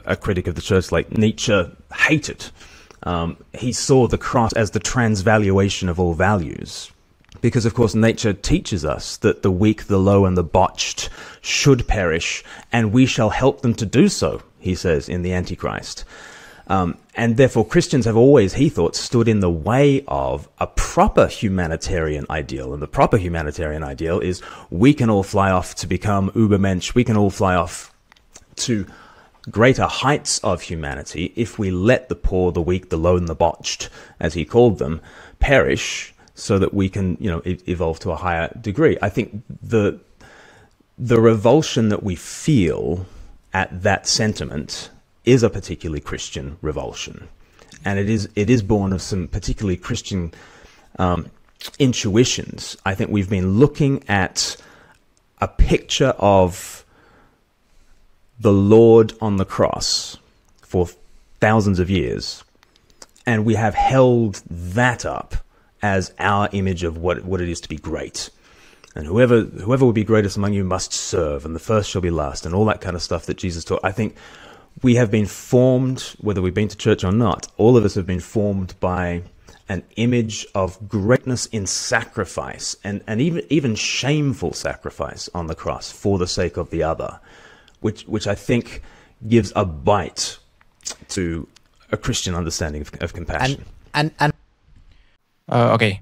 C: a critic of the church like Nietzsche hated. He saw the cross as the transvaluation of all values. Because, of course, nature teaches us that the weak, the low, and the botched should perish, and we shall help them to do so, he says in the Antichrist. And therefore Christians have always, he thought, stood in the way of a proper humanitarian ideal. And the proper humanitarian ideal is we can all fly off to become Übermensch. We can all fly off to greater heights of humanity if we let the poor, the weak, the low, and the botched, as he called them, perish so that we can, evolve to a higher degree. I think the revulsion that we feel at that sentiment is a particularly Christian revulsion, and it is born of some particularly Christian intuitions. I think we've been looking at a picture of the Lord on the cross for thousands of years, and we have held that up as our image of what it is to be great. And whoever will be greatest among you must serve, and the first shall be last, and all that kind of stuff that Jesus taught. I think we have been formed, whether we've been to church or not, all of us have been formed by an image of greatness in sacrifice, and even shameful sacrifice on the cross for the sake of the other, which I think gives a bite to a Christian understanding of compassion.
A: Oke.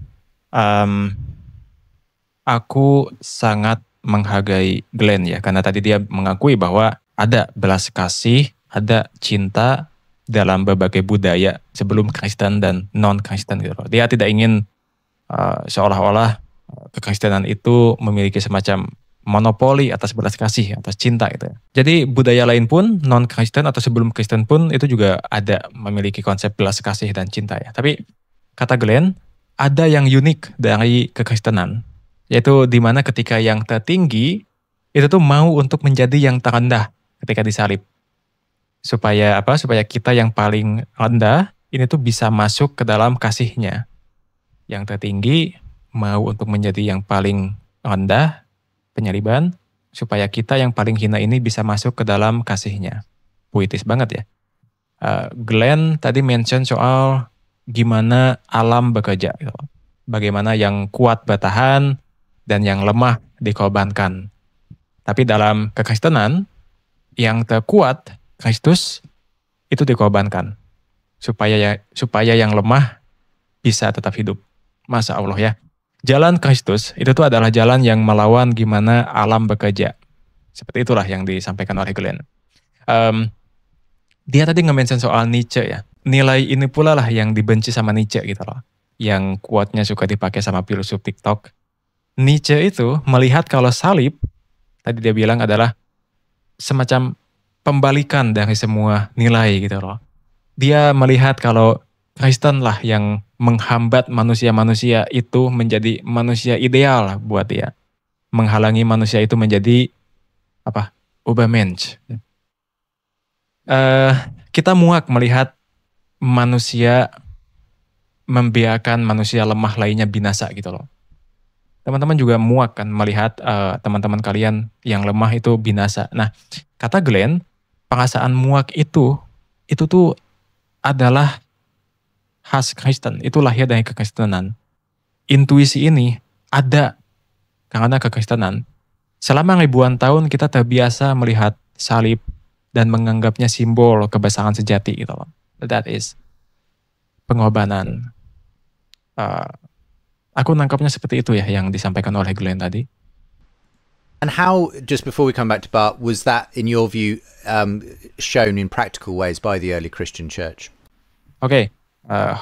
A: Aku sangat menghargai Glenn ya, karena tadi dia mengakui bahwa ada belas kasih, ada cinta dalam berbagai budaya sebelum Kristen dan non-Kristen gitu loh. Dia tidak ingin seolah-olah kekristenan itu memiliki semacam monopoli atas belas kasih, atas cinta gitu ya. Jadi budaya lain pun, non-Kristen atau sebelum Kristen pun itu juga ada memiliki konsep belas kasih dan cinta ya. Tapi kata Glenn, ada yang unik dari kekristenan, yaitu di mana ketika yang tertinggi itu tuh mau untuk menjadi yang terendah ketika disalib. Supaya apa? Supaya kita yang paling rendah ini tuh bisa masuk ke dalam kasihnya. Yang tertinggi mau untuk menjadi yang paling rendah, penyaliban, supaya kita yang paling hina ini bisa masuk ke dalam kasihnya. Puitis banget ya. Glenn tadi mention soal gimana alam bekerja, gitu. Bagaimana yang kuat bertahan dan yang lemah dikorbankan. Tapi dalam kekristenan, yang terkuat, Kristus, itu dikorbankan. Supaya yang lemah bisa tetap hidup. Masya Allah ya. Jalan Kristus itu tuh adalah jalan yang melawan gimana alam bekerja. Seperti itulah yang disampaikan oleh Glenn. Dia tadi nge-mention soal Nietzsche ya. Nilai ini pula lah yang dibenci sama Nietzsche gitu loh. Yang quote-nya suka dipakai sama filsuf TikTok. Nietzsche itu melihat kalau salib, tadi dia bilang adalah semacam pembalikan dari semua nilai gitu loh. Dia melihat kalau Kristen lah yang menghambat manusia-manusia itu menjadi manusia ideal buat dia. Menghalangi manusia itu menjadi Übermensch. Kita muak melihat manusia membiarkan manusia lemah lainnya binasa gitu loh. Teman-teman juga muak kan melihat teman-teman kalian yang lemah itu binasa. Nah, kata Glenn, perasaan muak itu tuh adalah khas Kristen. Itu lahir dari kekristenan. Intuisi ini ada karena kekristenan. Selama ribuan tahun kita terbiasa melihat salib dan menganggapnya simbol kebesaran sejati gitu loh. That is pengorbanan. Aku nangkapnya seperti itu ya yang disampaikan oleh Glenn tadi.
B: And how, just before we come back to Bart, was that in your view shown in practical ways by the early Christian church?
A: Oke,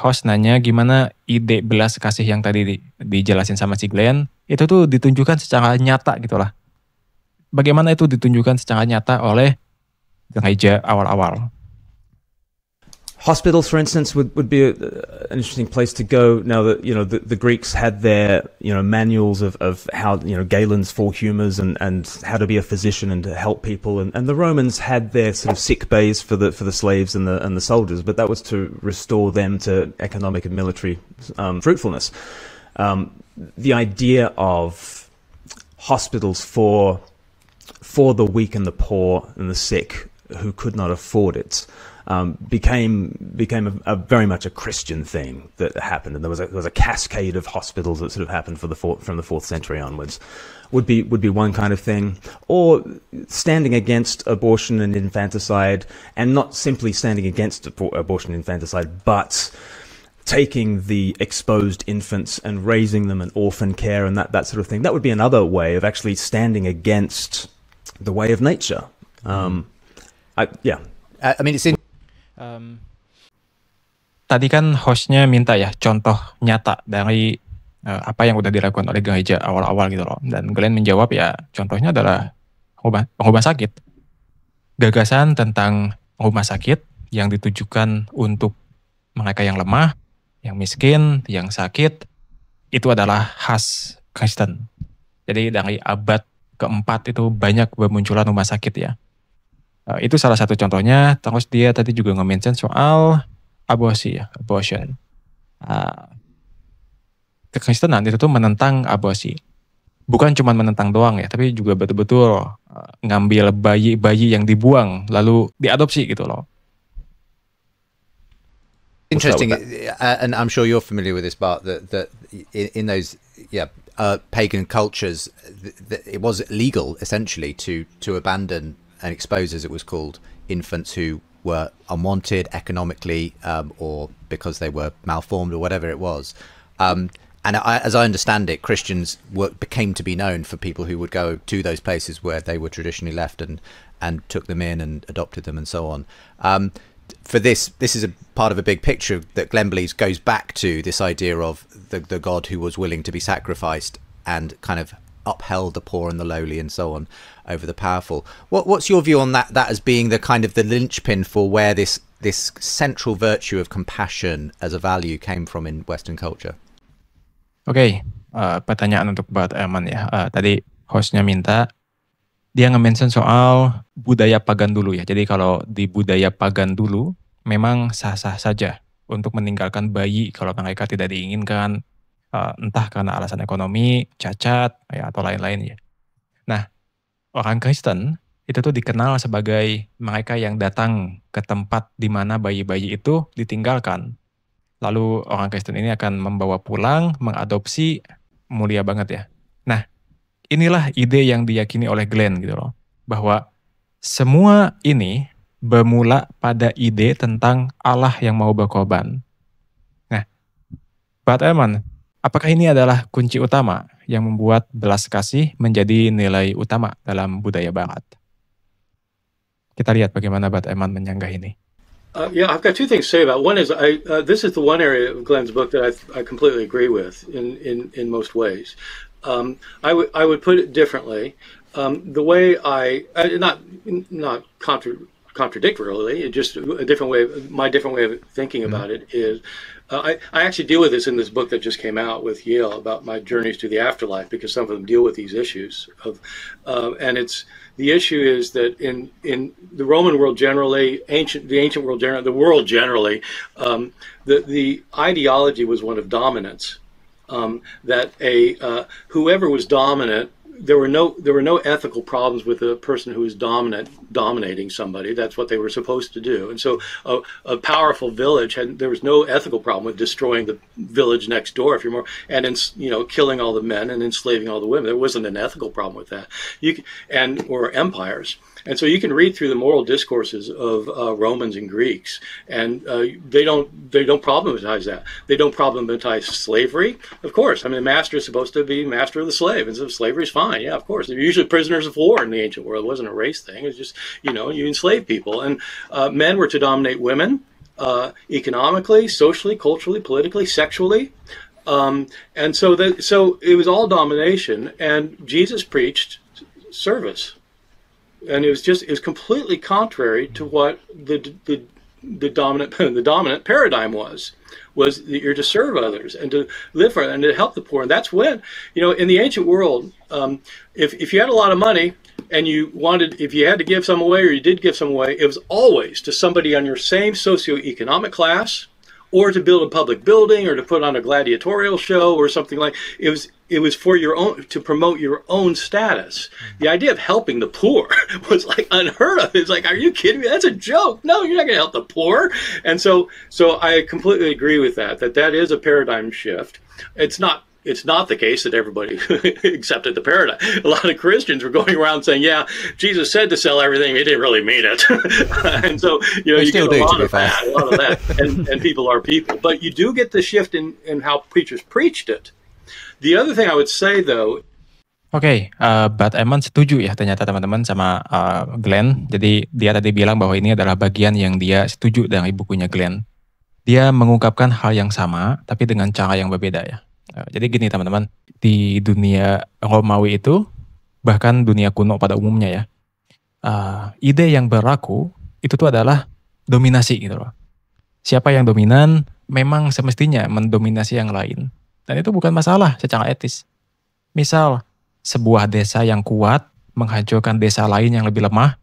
A: host nanya gimana ide belas kasih yang tadi dijelasin sama si Glenn, itu tuh ditunjukkan secara nyata gitu lah. Bagaimana itu ditunjukkan secara nyata oleh gereja awal-awal?
C: Hospitals, for instance, would be an interesting place to go. Now that the Greeks had their manuals of how Galen's four humours and how to be a physician and to help people, and the Romans had their sort of sick bays for the slaves and the soldiers, but that was to restore them to economic and military fruitfulness. The idea of hospitals for the weak and the poor and the sick who could not afford it became a very much a Christian thing that happened, and there was a cascade of hospitals that sort of happened from the 4th century onwards. Would be one kind of thing, or standing against abortion and infanticide, and not simply standing against abortion and infanticide, but taking the exposed infants and raising them in orphan care and that sort of thing. That would be another way of actually standing against the way of nature. I mean, it's in.
A: Tadi kan hostnya minta ya contoh nyata dari apa yang udah dilakukan oleh gereja awal-awal gitu loh. Dan Glenn menjawab ya contohnya adalah rumah sakit. Gagasan tentang rumah sakit yang ditujukan untuk mereka yang lemah, yang miskin, yang sakit, itu adalah khas Kristen. Jadi dari abad keempat itu banyak bermunculan rumah sakit ya. Itu salah satu contohnya. Terus dia tadi juga nge-mention soal abortion. Kekristenan itu tuh menentang aborsi. Bukan cuma menentang doang ya, tapi juga betul-betul ngambil bayi-bayi yang dibuang lalu diadopsi gitu loh.
B: Interesting, and I'm sure you're familiar with this, Bart, that in those pagan cultures, it was legal essentially to abandon and expose, as it was called, infants who were unwanted economically or because they were malformed or whatever it was. As I understand it, Christians became to be known for people who would go to those places where they were traditionally left and took them in and adopted them and so on. For this is a part of a big picture that Glenn believes goes back to this idea of the God who was willing to be sacrificed and kind of upheld the poor and the lowly and so on over the powerful. What's your view on that as being the kind of the linchpin for where this central virtue of compassion as a value came from in Western culture?
A: Oke, pertanyaan untuk Bart Ehrman ya. Tadi hostnya minta dia nge-mention soal budaya pagan dulu ya. Jadi kalau di budaya pagan dulu memang sah-sah saja untuk meninggalkan bayi kalau mereka tidak diinginkan, entah karena alasan ekonomi, cacat, ya, atau lain-lain ya. Nah, orang Kristen itu tuh dikenal sebagai mereka yang datang ke tempat di mana bayi-bayi itu ditinggalkan. Lalu orang Kristen ini akan membawa pulang, mengadopsi, mulia banget ya. Nah, inilah ide yang diyakini oleh Glenn gitu loh. Bahwa semua ini bermula pada ide tentang Allah yang mau berkorban. Nah, Bart Ehrman, apakah ini adalah kunci utama yang membuat belas kasih menjadi nilai utama dalam budaya Barat? Kita lihat bagaimana Bart Ehrman menyanggah ini.
D: I've got two things to say about it. One is this is the one area of Glenn's book that I completely agree with in most ways. I would put it differently. The way not contradictorily, just a different way. My different way of thinking about it is, I actually deal with this in this book that just came out with Yale about my journeys to the afterlife, because some of them deal with these issues of, and it's the issue is that in the Roman world generally, the ancient world generally, the world generally, the ideology was one of dominance. That whoever was dominant, there were no ethical problems with a person who was dominating somebody. That's what they were supposed to do. And so a powerful village there was no ethical problem with destroying the village next door, if you're more, and killing all the men and enslaving all the women. There wasn't an ethical problem with that. Or empires. And so you can read through the moral discourses of Romans and Greeks, and they don't problematize that. They don't problematize slavery. Of course, I mean, the master is supposed to be master of the slave, and so slavery is fine. Yeah, of course. They're usually prisoners of war in the ancient world. It wasn't a race thing. It was just, you enslave people. And men were to dominate women economically, socially, culturally, politically, sexually. And so it was all domination, and Jesus preached service. And it was completely contrary to what the dominant paradigm was that you're to serve others and to live for and to help the poor. And that's when, in the ancient world, if you had a lot of money and if you had to give some away or you did give some away, it was always to somebody on your same socioeconomic class, or to build a public building, or to put on a gladiatorial show or something like it. It was for your own, to promote your own status. The idea of helping the poor was like unheard of. It's like, are you kidding me? That's a joke. No, you're not going to help the poor. And so I completely agree with that is a paradigm shift. It's not the case that everybody accepted the paradigm. A lot of Christians were going around saying, yeah, Jesus said to sell everything. He didn't really mean it. And so, you get a lot of that. And people are people. But you do get the shift in how preachers preached it. The other thing I would say, though.
A: Oke, Bud Eamon setuju ya ternyata teman-teman sama Glenn. Jadi dia tadi bilang bahwa ini adalah bagian yang dia setuju dari bukunya Glenn. Dia mengungkapkan hal yang sama, tapi dengan cara yang berbeda ya. Jadi gini teman-teman, di dunia Romawi itu, bahkan dunia kuno pada umumnya ya, ide yang berlaku itu tuh adalah dominasi gitu loh. Siapa yang dominan memang semestinya mendominasi yang lain. Dan itu bukan masalah secara etis. Misal, sebuah desa yang kuat menghancurkan desa lain yang lebih lemah,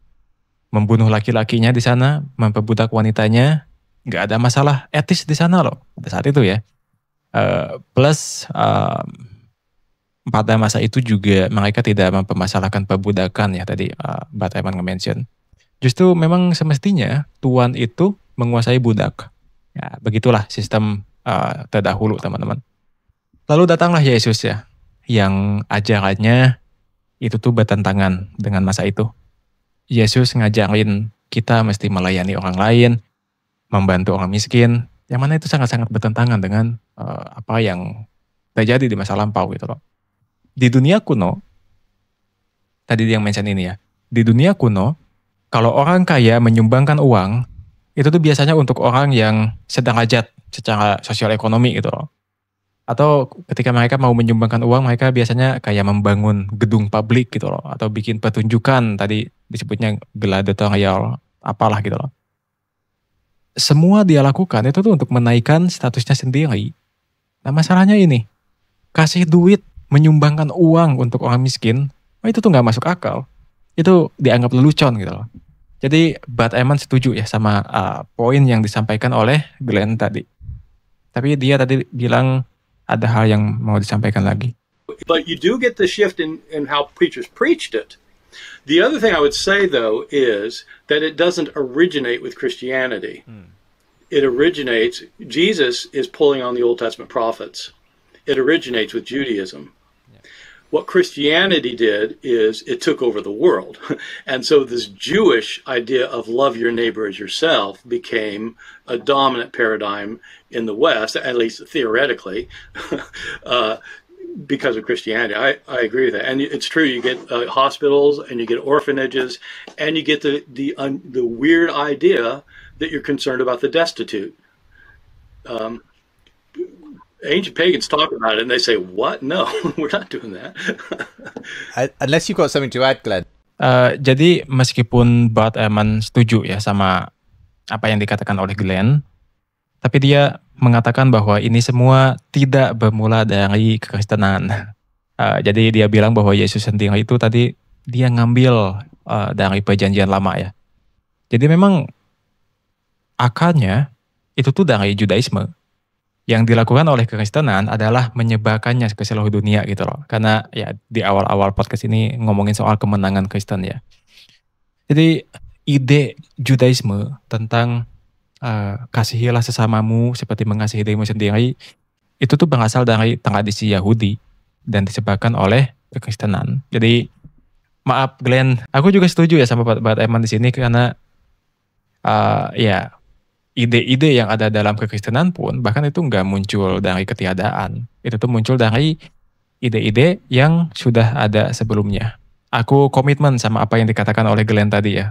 A: membunuh laki-lakinya di sana, memperbudak wanitanya, nggak ada masalah etis di sana loh pada saat itu ya. Plus pada masa itu juga mereka tidak mempermasalahkan perbudakan ya tadi Mbak Eamon nge-mention. Justru memang semestinya tuan itu menguasai budak. Ya, begitulah sistem terdahulu teman-teman. Lalu datanglah Yesus ya, yang ajarannya itu tuh bertentangan dengan masa itu. Yesus ngajarin kita mesti melayani orang lain, membantu orang miskin, yang mana itu sangat-sangat bertentangan dengan apa yang terjadi di masa lampau gitu loh. Di dunia kuno, tadi dia yang mention ini ya, di dunia kuno, kalau orang kaya menyumbangkan uang, itu tuh biasanya untuk orang yang sederajat secara sosial ekonomi gitu loh. Atau ketika mereka mau menyumbangkan uang, mereka biasanya kayak membangun gedung publik gitu loh. Atau bikin pertunjukan, tadi disebutnya gladiatorial, apalah gitu loh. Semua dia lakukan itu tuh untuk menaikkan statusnya sendiri. Nah masalahnya ini, kasih duit, menyumbangkan uang untuk orang miskin, itu tuh gak masuk akal. Itu dianggap lelucon gitu loh. Jadi Bud Eamon setuju ya sama poin yang disampaikan oleh Glenn tadi. Tapi dia tadi bilang, ada hal yang mau disampaikan lagi.
D: But you do get the shift in how preachers preached it. The other thing I would say, though, is that it doesn't originate with Christianity. It originates, Jesus is pulling on the Old Testament prophets. It originates with Judaism. What Christianity did is it took over the world. And so this Jewish idea of love your neighbor as yourself became a dominant paradigm in the West, at least theoretically, because of Christianity. I agree with that. And it's true, you get hospitals and you get orphanages and you get the weird idea that you're concerned about the destitute. Ancient pagans talk about it and they say, what? No, we're not doing that.
B: Unless you've got something to add, Glenn.
A: Jadi meskipun Bart Ehrman setuju ya sama apa yang dikatakan oleh Glenn, tapi dia mengatakan bahwa ini semua tidak bermula dari kekristenan. Jadi dia bilang bahwa Yesus sendiri itu tadi dia ngambil dari perjanjian lama ya. Jadi memang akarnya itu tuh dari Judaisme. Yang dilakukan oleh kekristenan adalah menyebarkannya ke seluruh dunia gitu loh. Karena ya di awal-awal podcast ini ngomongin soal kemenangan Kristen ya. Jadi ide Judaisme tentang kasihilah sesamamu seperti mengasihi dirimu sendiri, itu tuh berasal dari tradisi Yahudi dan disebarkan oleh kekristenan. Jadi maaf Glenn, aku juga setuju ya sama Bart Ehrman di sini karena ya ide-ide yang ada dalam kekristenan pun bahkan itu nggak muncul dari ketiadaan. Itu tuh muncul dari ide-ide yang sudah ada sebelumnya. Aku komitmen sama apa yang dikatakan oleh Glenn tadi ya,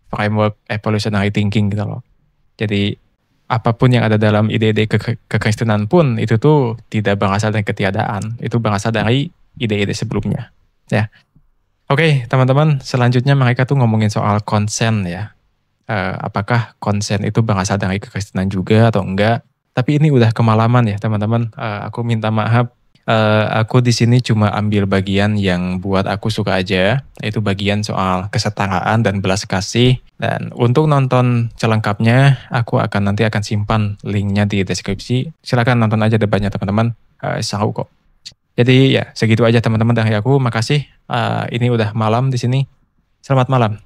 A: framework evolutionary thinking gitu loh. Jadi apapun yang ada dalam ide-ide kekristenan pun itu tuh tidak berasal dari ketiadaan. Itu berasal dari ide-ide sebelumnya. Ya. Oke, teman-teman, selanjutnya mereka tuh ngomongin soal konsen ya. Apakah konsen itu berasal dari kekristenan juga atau enggak? Tapi ini udah kemalaman ya teman-teman. Aku minta maaf. Aku di sini cuma ambil bagian yang buat aku suka aja, yaitu bagian soal kesetaraan dan belas kasih. Dan untuk nonton selengkapnya, aku nanti akan simpan linknya di deskripsi. Silakan nonton aja debatnya teman-teman. Seru kok. Jadi ya segitu aja teman-teman dari aku. Makasih. Ini udah malam di sini. Selamat malam.